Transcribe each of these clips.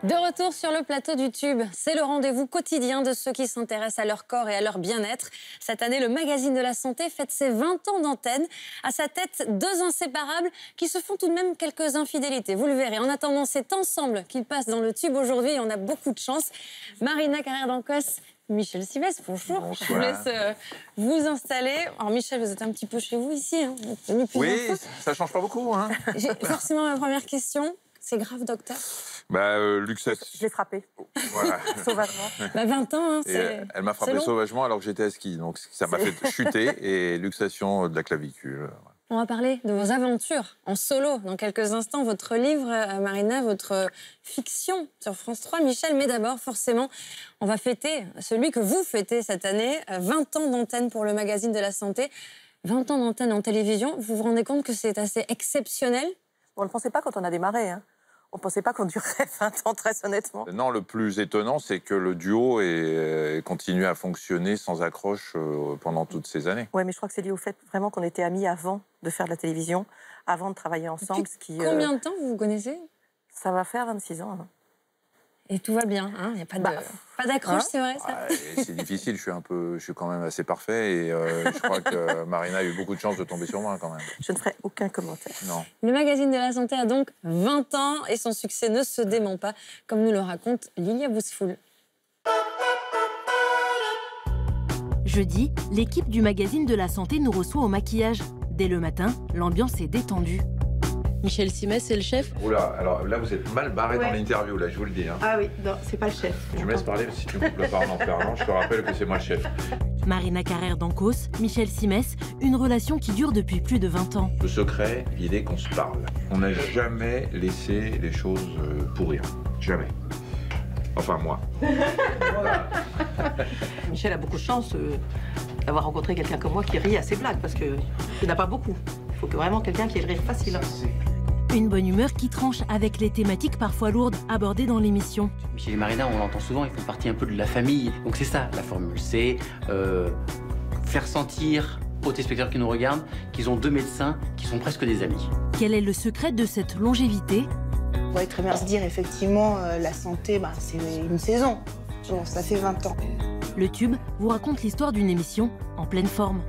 De retour sur le plateau du Tube, c'est le rendez-vous quotidien de ceux qui s'intéressent à leur corps et à leur bien-être. Cette année, le magazine de la santé fête ses 20 ans d'antenne. À sa tête, deux inséparables qui se font tout de même quelques infidélités. Vous le verrez. En attendant, c'est ensemble qu'ils passent dans le Tube aujourd'hui et on a beaucoup de chance. Marina Carrère d'Ancos, Michel Simès, bonjour. Bonsoir. Je vous laisse vous installer. Alors Michel, vous êtes un petit peu chez vous ici. Hein. Oui, ça change pas beaucoup. Hein. J'ai forcément ma première question. C'est grave, docteur? Luxation. Je l'ai frappée. Voilà. Sauvagement. 20 ans, hein, elle m'a frappé sauvagement alors que j'étais à ski. Donc ça m'a fait chuter et luxation de la clavicule. On va parler de vos aventures en solo dans quelques instants. Votre livre, Marina, votre fiction sur France 3, Michel. Mais d'abord, forcément, on va fêter celui que vous fêtez cette année. 20 ans d'antenne pour le magazine de la santé. 20 ans d'antenne en télévision. Vous vous rendez compte que c'est assez exceptionnel? On ne pensait pas quand on a démarré. Hein. On ne pensait pas qu'on durerait 20 ans, très honnêtement. Non, le plus étonnant, c'est que le duo continue à fonctionner sans accroche pendant toutes ces années. Oui, mais je crois que c'est lié au fait vraiment qu'on était amis avant de faire de la télévision, avant de travailler ensemble. Combien de temps vous vous connaissez? Ça va faire 26 ans. Hein. Et tout va bien, hein? Il n'y a pas d'accroche, c'est vrai, ça? C'est difficile, je suis quand même assez parfait et je crois que Marina a eu beaucoup de chance de tomber sur moi quand même. Je ne ferai aucun commentaire. Non. Le magazine de la santé a donc 20 ans et son succès ne se dément pas, comme nous le raconte Lilia Bousfoul. Jeudi, l'équipe du magazine de la santé nous reçoit au maquillage. Dès le matin, l'ambiance est détendue. Michel Simès, c'est le chef. Oula, alors là vous êtes mal barré dans l'interview, là, je vous le dis. Hein. Ah oui, non, c'est pas le chef. Tu me laisses parler, si tu me coupes la parole en parlant, je te rappelle que c'est moi le chef. Marina Carrère d'Ancos, Michel Simès, une relation qui dure depuis plus de 20 ans. Le secret, il est qu'on se parle. On n'a jamais laissé les choses pourrir. Jamais. Enfin, moi. Michel a beaucoup de chance d'avoir rencontré quelqu'un comme moi qui rit à ses blagues, parce qu'il n'y en a pas beaucoup. Il faut que vraiment quelqu'un qui ait le rire facile. Une bonne humeur qui tranche avec les thématiques parfois lourdes abordées dans l'émission. Michel et Marina, on l'entend souvent, ils font partie un peu de la famille. Donc c'est ça, la formule. C'est faire sentir aux téléspectateurs qui nous regardent qu'ils ont deux médecins qui sont presque des amis. Quel est le secret de cette longévité? On pourrait très bien se dire, effectivement, la santé, c'est une saison. Bon, ça fait 20 ans. Le Tube vous raconte l'histoire d'une émission en pleine forme.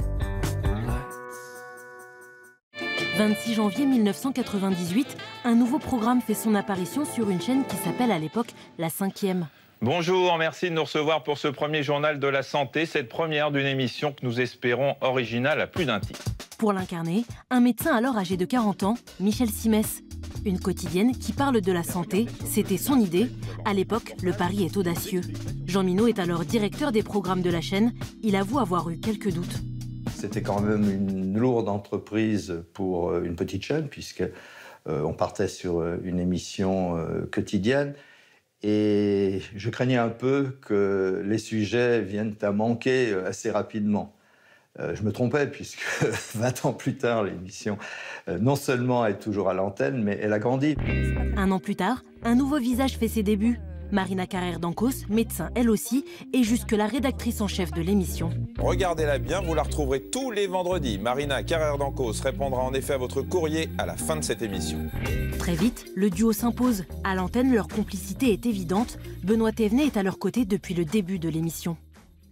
26 janvier 1998, un nouveau programme fait son apparition sur une chaîne qui s'appelle à l'époque La 5e. Bonjour, merci de nous recevoir pour ce premier journal de la santé, cette première d'une émission que nous espérons originale à plus d'un titre. Pour l'incarner, un médecin alors âgé de 40 ans, Michel Simès. Une quotidienne qui parle de la santé, c'était son idée. À l'époque, le pari est audacieux. Jean Minot est alors directeur des programmes de la chaîne. Il avoue avoir eu quelques doutes. C'était quand même une lourde entreprise pour une petite chaîne, puisqu'on partait sur une émission quotidienne. Et je craignais un peu que les sujets viennent à manquer assez rapidement. Je me trompais, puisque 20 ans plus tard, l'émission, non seulement est toujours à l'antenne, mais elle a grandi. Un an plus tard, un nouveau visage fait ses débuts. Marina Carrère d'Ancos, médecin elle aussi, et jusque-là rédactrice en chef de l'émission. Regardez-la bien, vous la retrouverez tous les vendredis. Marina Carrère d'Ancos répondra en effet à votre courrier à la fin de cette émission. Très vite, le duo s'impose. À l'antenne, leur complicité est évidente. Benoît Thévenet est à leur côté depuis le début de l'émission.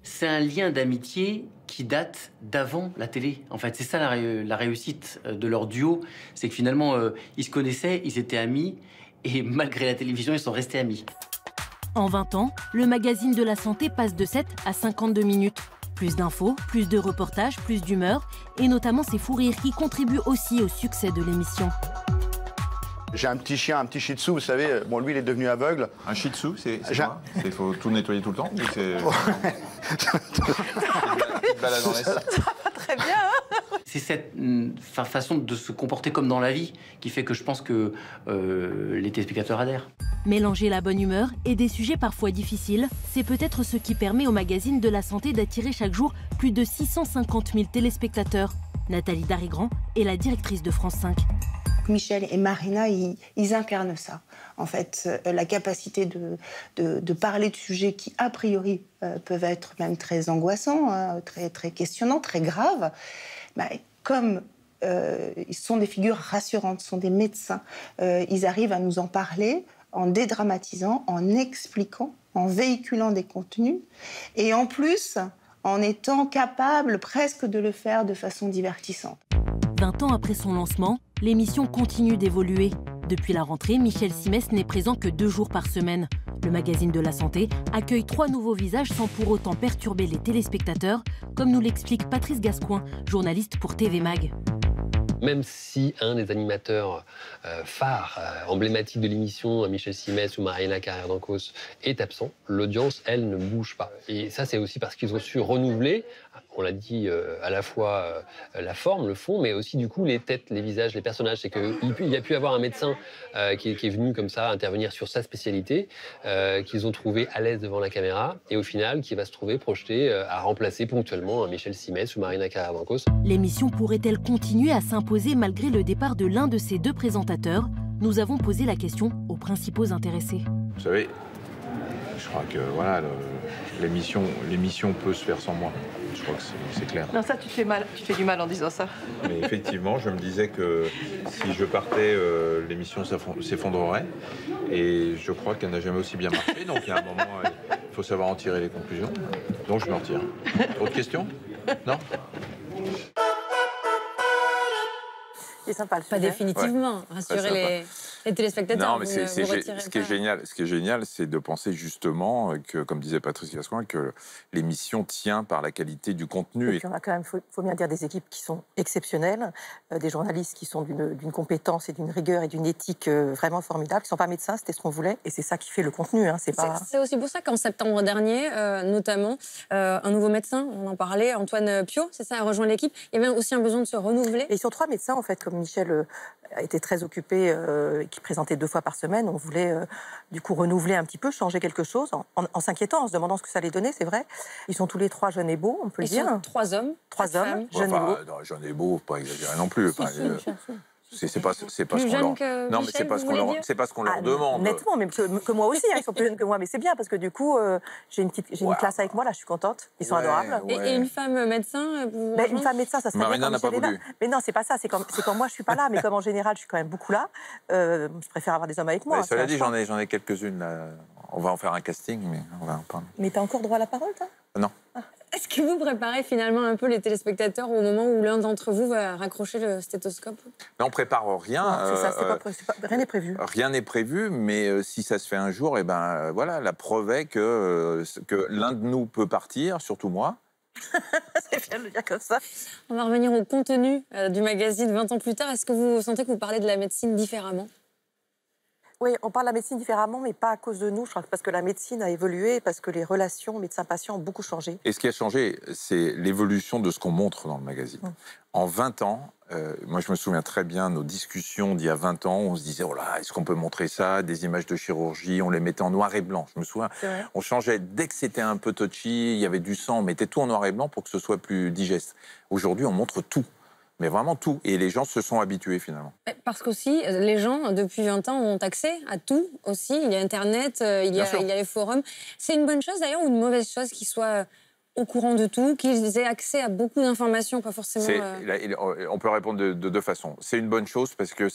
C'est un lien d'amitié qui date d'avant la télé. En fait, c'est ça la réussite de leur duo. C'est que finalement, ils se connaissaient, ils étaient amis, et malgré la télévision, ils sont restés amis. En 20 ans, le magazine de la santé passe de 7 à 52 minutes. Plus d'infos, plus de reportages, plus d'humeur, et notamment ces fous rires qui contribuent aussi au succès de l'émission. J'ai un petit chien, un petit shih tzu, vous savez, bon lui il est devenu aveugle. Un shih tzu, c'est quoi? Il faut tout nettoyer tout le temps? Très bien, hein? C'est cette façon de se comporter comme dans la vie qui fait que je pense que les téléspectateurs adhèrent. Mélanger la bonne humeur et des sujets parfois difficiles, c'est peut-être ce qui permet au magazine de la santé d'attirer chaque jour plus de 650 000 téléspectateurs. Nathalie Darrigrand est la directrice de France 5. Michel et Marina, ils incarnent ça. En fait, la capacité de parler de sujets qui, a priori, peuvent être même très angoissants, hein, très questionnants, très graves. Comme ils sont des figures rassurantes, sont des médecins, ils arrivent à nous en parler en dédramatisant, en expliquant, en véhiculant des contenus, et en plus, en étant capable presque de le faire de façon divertissante. 20 ans après son lancement, l'émission continue d'évoluer. Depuis la rentrée, Michel Simès n'est présent que 2 jours par semaine. Le magazine de la santé accueille 3 nouveaux visages sans pour autant perturber les téléspectateurs, comme nous l'explique Patrice Gascoin, journaliste pour TV Mag. Même si un des animateurs phares, emblématiques de l'émission, Michel Simès ou Marina Carrère d'Ancos, est absent, l'audience, elle, ne bouge pas. Et ça, c'est aussi parce qu'ils ont su renouveler, on l'a dit, à la fois la forme, le fond, mais aussi du coup les têtes, les visages, les personnages. C'est qu'il y a pu avoir un médecin qui est venu comme ça intervenir sur sa spécialité, qu'ils ont trouvé à l'aise devant la caméra, et au final, qui va se trouver projeté à remplacer ponctuellement un Michel Simès ou Marina Carrère d'Ancos. L'émission pourrait-elle continuer à s'imposer malgré le départ de l'un de ses 2 présentateurs? Nous avons posé la question aux principaux intéressés. Vous savez, je crois que voilà, l'émission peut se faire sans moi. Je crois que c'est clair. Non, ça, tu te fais mal. Tu te fais du mal en disant ça. Mais effectivement, je me disais que si je partais, l'émission s'effondrerait. Et je crois qu'elle n'a jamais aussi bien marché. Donc il y a un moment, il faut savoir en tirer les conclusions. Donc je me retire. Autre question? Non? C'est sympa le sujet. Pas définitivement, rassurez les téléspectateurs. Non, mais ce qui est génial, c'est de penser justement que, comme disait Patrice Gascoin, que l'émission tient par la qualité du contenu. Et puis on a quand même, faut bien dire, des équipes qui sont exceptionnelles, des journalistes qui sont d'une compétence et d'une rigueur et d'une éthique vraiment formidable, qui ne sont pas médecins, c'était ce qu'on voulait, et c'est ça qui fait le contenu. Hein, c'est aussi pour ça qu'en septembre dernier, notamment, un nouveau médecin, on en parlait, Antoine Piot, c'est ça, a rejoint l'équipe. Il y avait aussi un besoin de se renouveler. Et ils sont 3 médecins, en fait, comme Michel a été très occupé, qui présentait 2 fois par semaine. On voulait du coup renouveler un petit peu, changer quelque chose, en s'inquiétant, en se demandant ce que ça allait donner, c'est vrai. Ils sont tous les 3 jeunes et beaux, on peut le dire. Ils sont 3 hommes. 3 hommes, jeunes et beaux. Non, jeunes et beaux, pas exagérer non plus. C'est pas ce qu'on leur... Non, mais c'est pas ce qu'on leur demande. Nettement, mais que moi aussi, ils sont plus jeunes que moi, mais c'est bien parce que du coup, j'ai une classe avec moi là, je suis contente. Ils sont adorables. Et une femme médecin une femme médecin, ça serait Marina n'a pas voulu. Mais non, c'est pas ça. C'est quand moi je suis pas là, mais comme en général, je suis quand même beaucoup là. Je préfère avoir des hommes avec moi. Cela dit, j'en ai quelques-unes là. On va en faire un casting, mais on va en parler. Mais t'as encore droit à la parole, toi? Non. Est-ce que vous préparez finalement un peu les téléspectateurs au moment où l'un d'entre vous va raccrocher le stéthoscope? Non, on prépare rien. Rien n'est prévu. Rien n'est prévu, mais si ça se fait un jour, et ben voilà, la preuve est que l'un de nous peut partir, surtout moi. C'est bien de le dire comme ça. On va revenir au contenu du magazine 20 ans plus tard. Est-ce que vous sentez que vous parlez de la médecine différemment? Oui, on parle de la médecine différemment, mais pas à cause de nous. Je crois que parce que la médecine a évolué, parce que les relations médecin-patient ont beaucoup changé. Et ce qui a changé, c'est l'évolution de ce qu'on montre dans le magazine. En 20 ans, moi je me souviens très bien nos discussions d'il y a 20 ans, on se disait, oh là, est-ce qu'on peut montrer ça? Des images de chirurgie, on les mettait en noir et blanc. Je me souviens, on changeait, dès que c'était un peu touchy, il y avait du sang, on mettait tout en noir et blanc pour que ce soit plus digeste. Aujourd'hui, on montre tout. Mais vraiment tout. Et les gens se sont habitués finalement. Parce qu'aussi, les gens, depuis 20 ans, ont accès à tout aussi. Il y a Internet, il y a les forums. C'est une bonne chose d'ailleurs ou une mauvaise chose qu'ils soient au courant de tout, qu'ils aient accès à beaucoup d'informations, pas forcément... On peut répondre de 2 façons. C'est une bonne chose parce que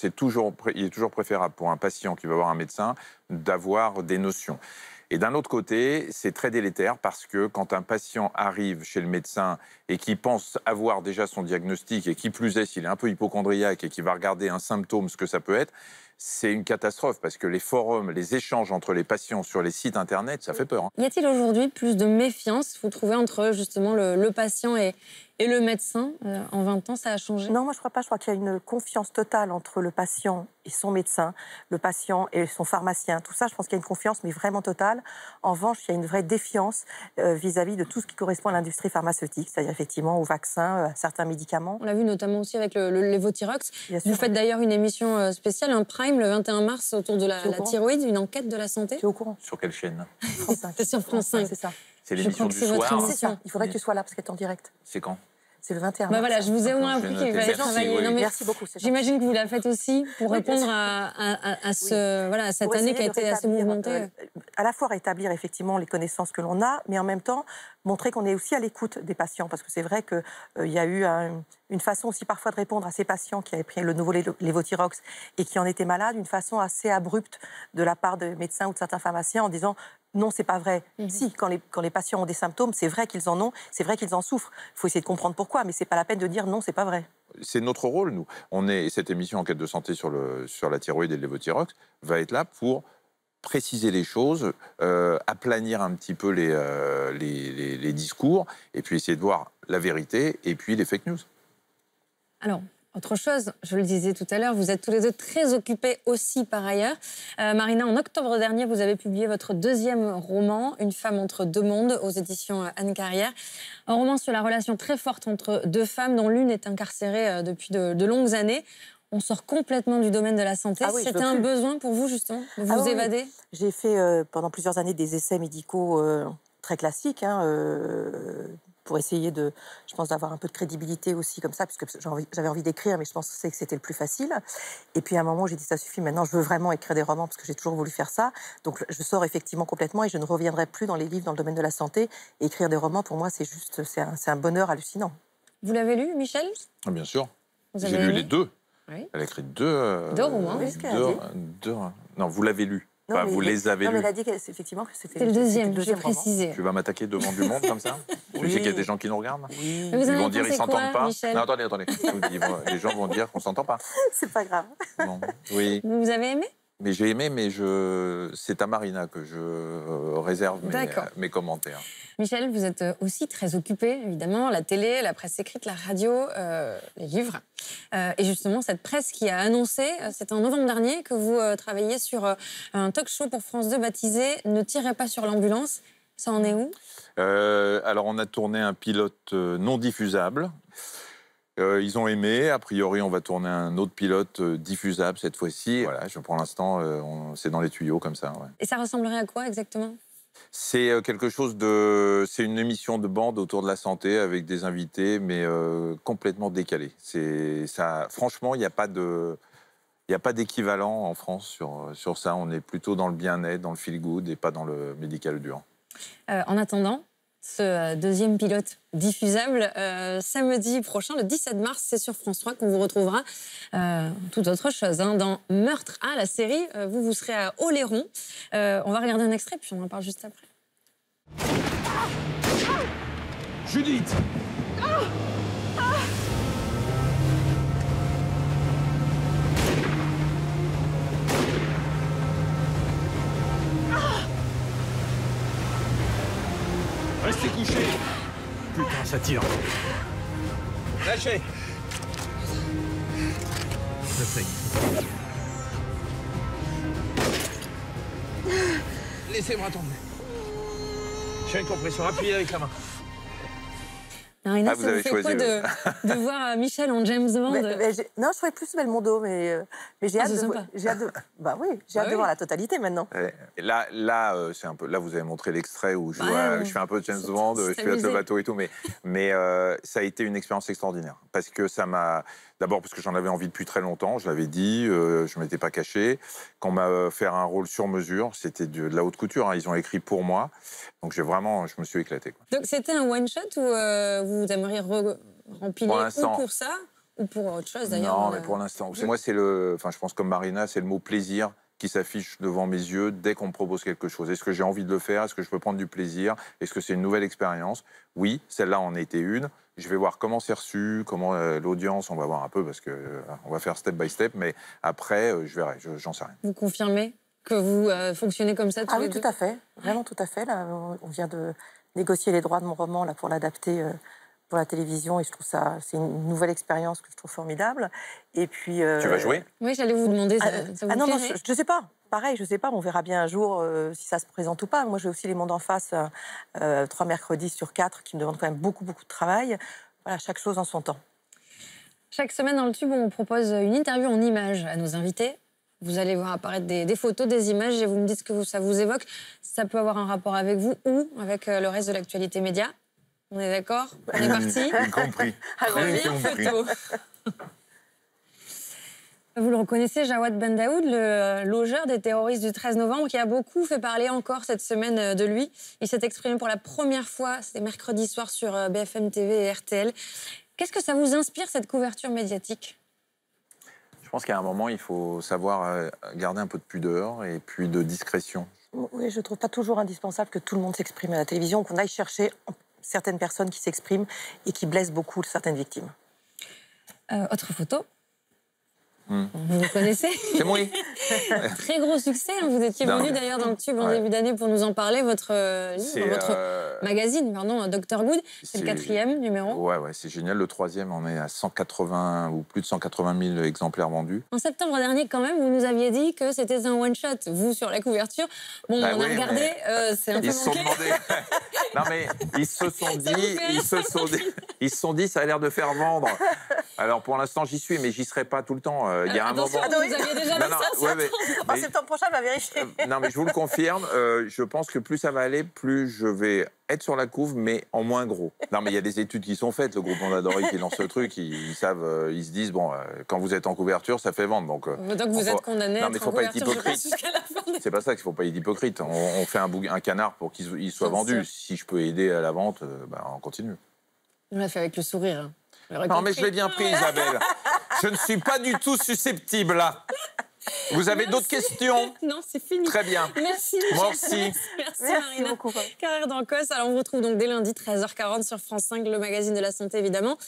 il est toujours préférable pour un patient qui va voir un médecin d'avoir des notions. Et d'un autre côté, c'est très délétère parce que quand un patient arrive chez le médecin et qui pense avoir déjà son diagnostic et qui plus est, s'il est un peu hypocondriaque et qui va regarder un symptôme, ce que ça peut être, c'est une catastrophe parce que les forums, les échanges entre les patients sur les sites internet, ça fait peur. Y a-t-il aujourd'hui plus de méfiance, vous trouvez, entre justement le patient et le médecin? En 20 ans, ça a changé? Non, moi je crois pas. Je crois qu'il y a une confiance totale entre le patient et son médecin, le patient et son pharmacien. Tout ça, je pense qu'il y a une confiance, mais vraiment totale. En revanche, il y a une vraie défiance vis-à-vis de tout ce qui correspond à l'industrie pharmaceutique, c'est-à-dire effectivement aux vaccins, à certains médicaments. On l'a vu notamment aussi avec le Levothyrox. Vous faites d'ailleurs une émission spéciale, un Prime, le 21 mars, autour de la thyroïde, une enquête de la santé. Tu es au courant? Sur quelle chaîne? France 5. C'est sur France 5. C'est ça. C'est l'émission du soir. C'est ça. Il faudrait que tu sois là parce qu'elle est en direct. C'est quand? C'est le 21 mars. Voilà, je vous ai au moins appris qu'il fallait travailler. Oui. Non, merci beaucoup. J'imagine que vous la faites aussi pour répondre à cette année qui a été assez mouvementée. à la fois rétablir effectivement les connaissances que l'on a, mais en même temps montrer qu'on est aussi à l'écoute des patients. Parce que c'est vrai qu'il y a eu une façon aussi parfois de répondre à ces patients qui avaient pris le nouveau Levothyrox et qui en étaient malades, une façon assez abrupte de la part de médecins ou de certains pharmaciens en disant non, c'est pas vrai. Si, quand les patients ont des symptômes, c'est vrai qu'ils en ont, c'est vrai qu'ils en souffrent. Il faut essayer de comprendre pourquoi, mais c'est pas la peine de dire non, c'est pas vrai. C'est notre rôle, nous. Cette émission Enquête de santé sur la thyroïde et le Levothyrox va être là pour préciser les choses, aplanir un petit peu les discours, et puis essayer de voir la vérité, et puis les fake news. Alors, autre chose, je le disais tout à l'heure, vous êtes tous les deux très occupés aussi par ailleurs. Marina, en octobre dernier, vous avez publié votre deuxième roman, Une femme entre deux mondes, aux éditions Anne Carrière. Un roman sur la relation très forte entre deux femmes, dont l'une est incarcérée depuis de longues années. On sort complètement du domaine de la santé. Oui, c'était un besoin pour vous, justement, de vous évader? J'ai fait pendant plusieurs années des essais médicaux très classiques, pour essayer je pense, d'avoir un peu de crédibilité aussi comme ça, puisque j'avais envie d'écrire, mais je pense que c'était le plus facile. Et puis à un moment, j'ai dit, ça suffit, maintenant je veux vraiment écrire des romans, parce que j'ai toujours voulu faire ça. Donc je sors effectivement complètement, et je ne reviendrai plus dans les livres dans le domaine de la santé. Et écrire des romans, pour moi, c'est un bonheur hallucinant. Vous l'avez lu, Michel? Bien sûr. Vous J'ai avez lu aimé? les deux. Oui. Elle a écrit deux romans. Non, vous l'avez lu. Non, Enfin, vous les avez lus. mais elle a dit effectivement que c'était le deuxième, le je vais roman. préciser. Tu vas m'attaquer devant du monde comme ça? Tu sais qu'il y a des gens qui nous regardent? Oui. Mais vous Ils en vont avez dire pensé ils s'entendent quoi, pas. Michel? Non, attendez. Les gens vont dire qu'on s'entend pas. C'est pas grave. Non. Oui. Vous avez aimé? Mais j'ai aimé, mais c'est à Marina que je réserve mes commentaires. Michel, vous êtes aussi très occupé, évidemment, la télé, la presse écrite, la radio, les livres. Et justement, cette presse qui a annoncé, c'était en novembre dernier, que vous travailliez sur un talk show pour France 2 baptisé « Ne tirez pas sur l'ambulance ». Ça en est où? Alors, on a tourné un pilote non diffusable. Ils ont aimé. A priori, on va tourner un autre pilote diffusable cette fois-ci. Voilà, pour l'instant, c'est dans les tuyaux comme ça. Ouais. Et ça ressemblerait à quoi exactement? C'est quelque chose c'est une émission de bande autour de la santé avec des invités, mais complètement décalés. Franchement, il n'y a pas d'équivalent en France sur ça. On est plutôt dans le bien-être, dans le feel-good et pas dans le médical dur. En attendant, ce deuxième pilote diffusable, samedi prochain, le 17 mars, c'est sur France 3 qu'on vous retrouvera. Toute autre chose, dans Meurtre à la série, vous serez à Oléron. On va regarder un extrait, puis on en parle juste après. Judith! Restez couchés! Putain, ça tire! Lâchez! Je sais. Laissez-moi tomber. J'ai une compression, appuyez avec la main. Marina, vous ça vous avez fait choisi quoi de voir Michel en James Bond? Non, je ferais plus Belmondo, mais j'ai hâte de... Bah oui, j'ai hâte de voir la totalité maintenant. Et là, c'est un peu. Là, vous avez montré l'extrait où je fais un peu de James Bond, je pilote le bateau et tout, mais ça a été une expérience extraordinaire parce que ça m'a. D'abord parce que j'en avais envie depuis très longtemps, je l'avais dit, je ne m'étais pas caché. Qu'on m'a fait un rôle sur mesure, c'était de la haute couture, hein, ils ont écrit pour moi. Donc je me suis éclaté. Quoi. Donc c'était un one-shot ou vous aimeriez remplir ou pour ça ou pour autre chose d'ailleurs? Non, mais pour l'instant. Moi, je pense comme Marina, c'est le mot plaisir qui s'affiche devant mes yeux dès qu'on me propose quelque chose. Est-ce que j'ai envie de le faire? Est-ce que je peux prendre du plaisir? Est-ce que c'est une nouvelle expérience? Oui, celle-là en a été une. Je vais voir comment c'est reçu, comment l'audience, on va voir un peu, parce qu'on va faire step by step, mais après, je verrai, j'en sais rien. Vous confirmez que vous fonctionnez comme ça tous les deux? Ah oui, tout à fait, vraiment tout à fait. Là, on vient de négocier les droits de mon roman là, pour l'adapter pour la télévision, et je trouve c'est une nouvelle expérience que je trouve formidable. Et puis, tu vas jouer? Oui, j'allais vous demander, ça vous non, plairait? je ne sais pas. Pareil, je ne sais pas, on verra bien un jour si ça se présente ou pas. Moi, j'ai aussi Les Mondes en face, 3 mercredis sur 4, qui me demandent quand même beaucoup, beaucoup de travail. Voilà, chaque chose en son temps. Chaque semaine dans le Tube, on propose une interview en images à nos invités. Vous allez voir apparaître des photos, des images, et vous me dites ce que ça vous évoque. Ça peut avoir un rapport avec vous ou avec le reste de l'actualité média. On est d'accord? On est parti? Y compris. Première photo. Vous le reconnaissez, Jawad Ben Daoud, le logeur des terroristes du 13 novembre, qui a beaucoup fait parler encore cette semaine de lui. Il s'est exprimé pour la première fois, c'était mercredi soir sur BFM TV et RTL. Qu'est-ce que ça vous inspire, cette couverture médiatique ? Je pense qu'à un moment, il faut savoir garder un peu de pudeur et puis de discrétion. Oui, je ne trouve pas toujours indispensable que tout le monde s'exprime à la télévision, qu'on aille chercher certaines personnes qui s'expriment et qui blessent beaucoup certaines victimes. Autre photo. Vous le connaissez? C'est moi. Très gros succès. Hein. Vous étiez venu d'ailleurs dans le Tube en début d'année pour nous en parler. Votre livre, votre magazine, pardon, Dr Good. C'est le 4e numéro. Ouais, c'est génial. Le 3e, on est à 180 ou plus de 180 000 exemplaires vendus. En septembre dernier, quand même, vous nous aviez dit que c'était un one-shot, vous, sur la couverture. Bon, on a regardé, c'est un peu ils se sont demandé. Non, mais ils se sont dit, ça a l'air de faire vendre. Alors, pour l'instant, j'y suis, mais j'y serai pas tout le temps. Il y a un moment... Vous aviez déjà dit ça, en septembre prochain, on va vérifier. Non, mais je vous le confirme, je pense que plus ça va aller, plus je vais être sur la couve, mais en moins gros. Non, mais il y a des études qui sont faites. Le groupe Mondadori qui lance ce truc, ils savent, ils se disent, bon, quand vous êtes en couverture, ça fait vendre. Donc vous êtes condamné à être en couverture, je pense, jusqu'à la fin. C'est pas ça qu'il faut pas être hypocrite. On fait un canard pour qu'il soit vendu. Si je peux aider à la vente, on continue. On l'a fait avec le sourire. Hein. Non, mais je l'ai bien pris, Isabelle. Je ne suis pas du tout susceptible, là. Vous avez d'autres questions? Non, c'est fini. Très bien. Merci. Moi aussi. Merci Marina. Beaucoup. Carrère d'Ancos. Alors, on vous retrouve donc dès lundi, 13h40 sur France 5, le magazine de la santé, évidemment.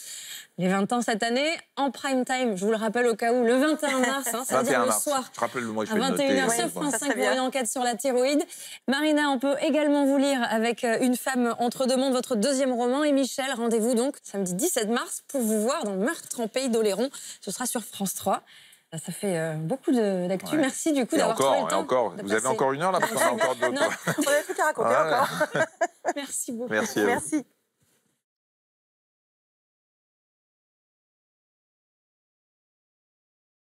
Les 20 ans cette année, en prime time, je vous le rappelle au cas où, le 21 mars, hein, ça veut dire le soir. Je rappelle, moi, je à 21h sur France 5 pour une enquête sur la thyroïde. Marina, on peut également vous lire avec Une femme entre deux mondes, votre 2e roman. Et Michel, rendez-vous donc samedi 17 mars pour vous voir dans Meurtre en Pays d'Oléron. Ce sera sur France 3. Ça fait beaucoup d'actu. Ouais. Merci du coup d'avoir trouvé le temps. Vous avez encore une heure là, parce qu'on a encore d'autres. On a des trucs à raconter encore. Merci beaucoup. Merci.